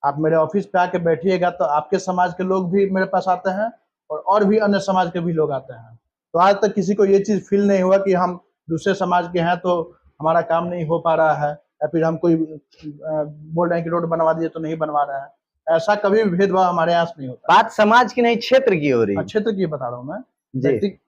आप मेरे ऑफिस पे आके बैठिएगा तो आपके समाज के लोग भी मेरे पास आते हैं और भी अन्य समाज के भी लोग आते हैं। तो आज तक किसी को ये चीज फील नहीं हुआ कि हम दूसरे समाज के हैं तो हमारा काम नहीं हो पा रहा है, या फिर हम कोई बोल रहे हैं कि रोड बनवा दिए तो नहीं बनवा रहे हैं। ऐसा कभी भी भेदभाव हमारे यहाँ नहीं होता। बात समाज की नहीं, क्षेत्र की हो रही है। क्षेत्र की बता रहा हूँ मैं जी।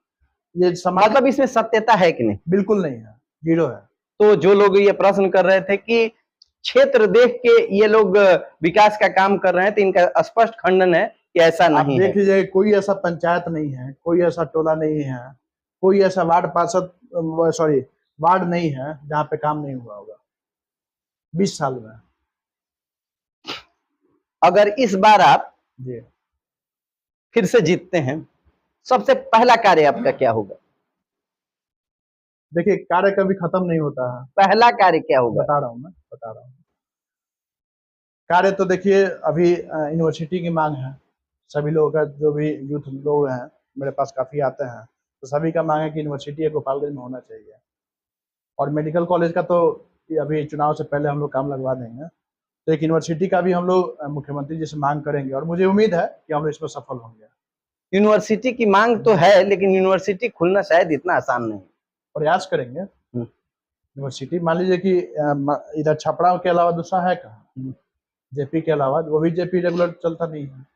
ये समाज मतलब इसमें सत्यता है कि नहीं? बिल्कुल नहीं है, जीरो है। तो जो लोग ये प्रश्न कर रहे थे कि क्षेत्र देख के ये लोग विकास का काम कर रहे हैं, तो इनका स्पष्ट खंडन है कि ऐसा नहीं है। देख लीजिए, कोई ऐसा पंचायत नहीं है, कोई ऐसा टोला नहीं है, कोई ऐसा वार्ड पार्षद, सॉरी वार्ड नहीं है जहाँ पे काम नहीं हुआ होगा 20 साल में। अगर इस बार आप जी फिर से जीतते हैं, सबसे पहला कार्य आपका क्या होगा? देखिए, कार्य कभी खत्म नहीं होता है। पहला कार्य क्या होगा? बता रहा हूँ। कार्य तो देखिए, अभी यूनिवर्सिटी की मांग है। सभी लोगों का, जो भी यूथ लोग हैं मेरे पास काफ़ी आते हैं, तो सभी का मांग है कि यूनिवर्सिटी गोपालगंज में होना चाहिए। और मेडिकल कॉलेज का तो अभी चुनाव से पहले हम लोग काम लगवा देंगे। तो एक यूनिवर्सिटी का भी हम लोग मुख्यमंत्री जी से मांग करेंगे और मुझे उम्मीद है कि हम लोग इसमें सफल होंगे। यूनिवर्सिटी की मांग तो है, लेकिन यूनिवर्सिटी खुलना शायद इतना आसान नहीं। प्रयास करेंगे। यूनिवर्सिटी मान लीजिए कि इधर छपरा के अलावा दूसरा है कहाँ? जेपी के अलावा, वो भी जेपी रेगुलर चलता नहीं है।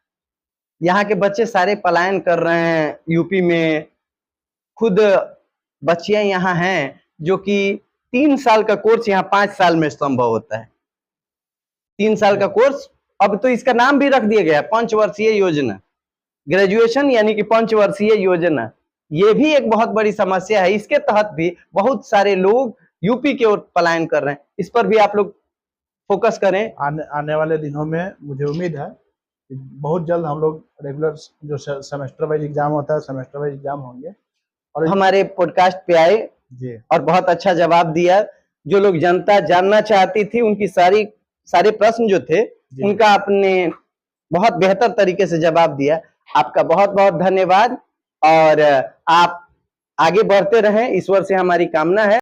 यहाँ के बच्चे सारे पलायन कर रहे हैं यूपी में। खुद बच्चियां यहाँ हैं जो कि 3 साल का कोर्स यहाँ 5 साल में संभव होता है। 3 साल का कोर्स, अब तो इसका नाम भी रख दिया गया है पंचवर्षीय योजना। ग्रेजुएशन यानी कि पंचवर्षीय योजना, ये भी एक बहुत बड़ी समस्या है। इसके तहत भी बहुत सारे लोग यूपी की ओर पलायन कर रहे हैं। इस पर भी आप लोग फोकस करें। आने वाले दिनों में मुझे उम्मीद है कि बहुत जल्द हम लोग रेगुलर जो सेमेस्टर वाइज एग्जाम होता है, सेमेस्टर वाइज एग्जाम होंगे। और हमारे पॉडकास्ट पे आए जी, और बहुत अच्छा जवाब दिया। जो लोग जनता जानना चाहती थी, उनकी सारे प्रश्न जो थे उनका आपने बहुत बेहतर तरीके से जवाब दिया। आपका बहुत बहुत धन्यवाद और आप आगे बढ़ते रहें, ईश्वर से हमारी कामना है।